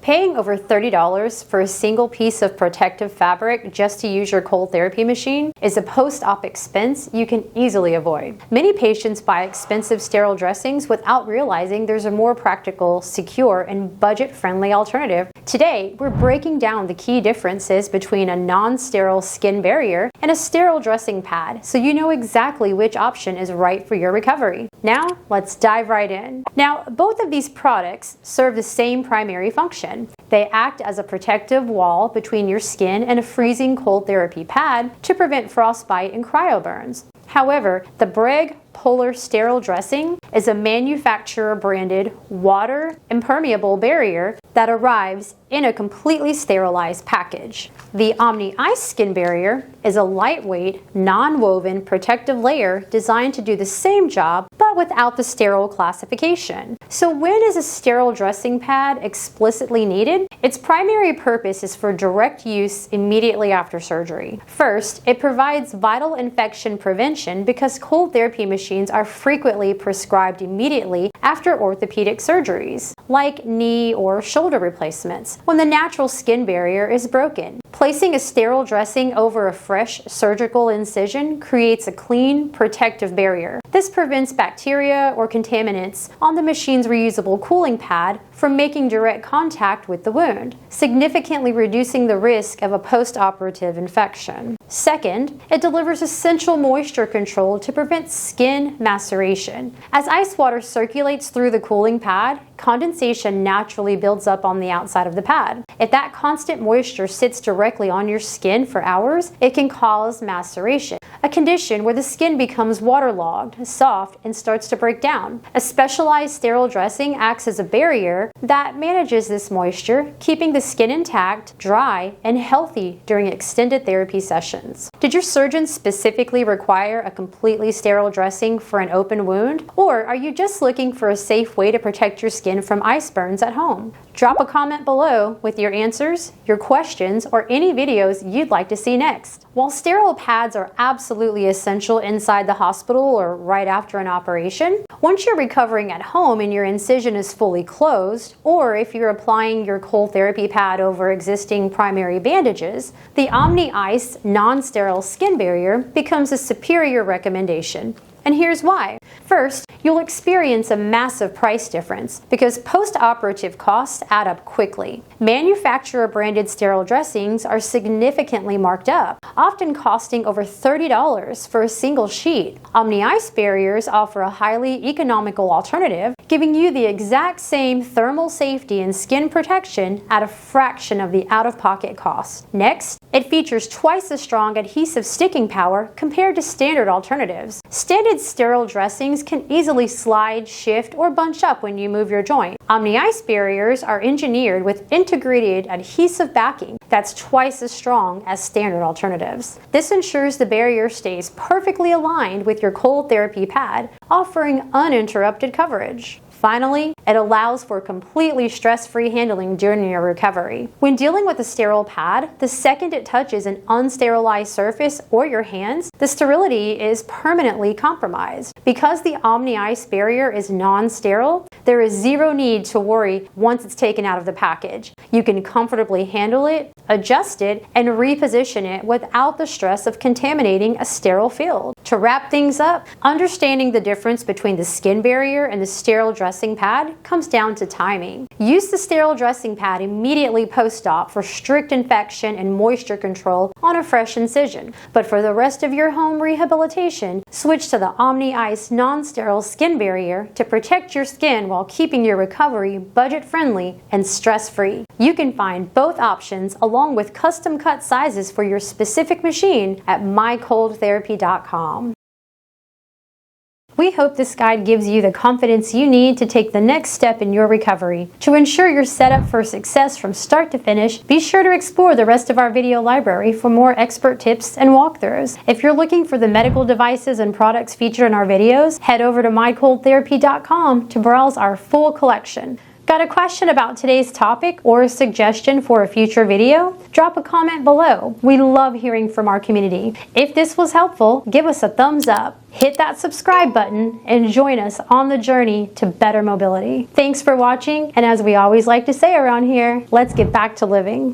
Paying over $30 for a single piece of protective fabric just to use your cold therapy machine is a post-op expense you can easily avoid. Many patients buy expensive sterile dressings without realizing there's a more practical, secure, and budget-friendly alternative. Today, we're breaking down the key differences between a non-sterile skin barrier and a sterile dressing pad so you know exactly which option is right for your recovery. Now, let's dive right in. Now, both of these products serve the same primary function. They act as a protective wall between your skin and a freezing cold therapy pad to prevent frostbite and cryoburns. However, the Breg Polar sterile dressing is a manufacturer-branded water-impermeable barrier that arrives in a completely sterilized package. The Omni Ice skin barrier is a lightweight, non-woven protective layer designed to do the same job but without the sterile classification. So when is a sterile dressing pad explicitly needed? Its primary purpose is for direct use immediately after surgery. First, it provides vital infection prevention because cold therapy machines are frequently prescribed immediately after orthopedic surgeries, like knee or shoulder replacements, when the natural skin barrier is broken. Placing a sterile dressing over a fresh surgical incision creates a clean, protective barrier. This prevents bacteria or contaminants on the machine's reusable cooling pad from making direct contact with the wound, significantly reducing the risk of a post-operative infection. Second, it delivers essential moisture control to prevent skin maceration. As ice water circulates through the cooling pad, condensation naturally builds up on the outside of the pad. If that constant moisture sits directly on your skin for hours, it can cause maceration, a condition where the skin becomes waterlogged, soft, and starts to break down. A specialized sterile dressing acts as a barrier that manages this moisture, keeping the skin intact, dry, and healthy during extended therapy sessions. Did your surgeon specifically require a completely sterile dressing for an open wound? Or are you just looking for a safe way to protect your skin from ice burns at home? Drop a comment below with your answers, your questions, or any videos you'd like to see next. While sterile pads are absolutely essential inside the hospital or right after an operation, once you're recovering at home and your incision is fully closed, or if you're applying your cold therapy pad over existing primary bandages, the Omni Ice non-sterile skin barrier becomes a superior recommendation. And here's why. First, you'll experience a massive price difference because post-operative costs add up quickly. Manufacturer-branded sterile dressings are significantly marked up, often costing over $30 for a single sheet. Omni Ice barriers offer a highly economical alternative, giving you the exact same thermal safety and skin protection at a fraction of the out-of-pocket cost. Next, it features twice as strong adhesive sticking power compared to standard alternatives. Standard sterile dressings can easily slide, shift, or bunch up when you move your joint. Omni Ice barriers are engineered with integrated adhesive backing that's twice as strong as standard alternatives. This ensures the barrier stays perfectly aligned with your cold therapy pad, offering uninterrupted coverage. Finally, it allows for completely stress-free handling during your recovery. When dealing with a sterile pad, the second it touches an unsterilized surface or your hands, the sterility is permanently compromised. Because the Omni Ice barrier is non-sterile, there is zero need to worry once it's taken out of the package. You can comfortably handle it, adjust it, and reposition it without the stress of contaminating a sterile field. To wrap things up, understanding the difference between the skin barrier and the sterile dressing pad comes down to timing. Use the sterile dressing pad immediately post-op for strict infection and moisture control on a fresh incision. But for the rest of your home rehabilitation, switch to the Omni Ice non-sterile skin barrier to protect your skin while keeping your recovery budget-friendly and stress-free. You can find both options along with custom-cut sizes for your specific machine at mycoldtherapy.com. We hope this guide gives you the confidence you need to take the next step in your recovery. To ensure you're set up for success from start to finish, be sure to explore the rest of our video library for more expert tips and walkthroughs. If you're looking for the medical devices and products featured in our videos, head over to mycoldtherapy.com to browse our full collection. Got a question about today's topic or a suggestion for a future video? Drop a comment below. We love hearing from our community. If this was helpful, give us a thumbs up, hit that subscribe button, and join us on the journey to better mobility. Thanks for watching, and as we always like to say around here, let's get back to living.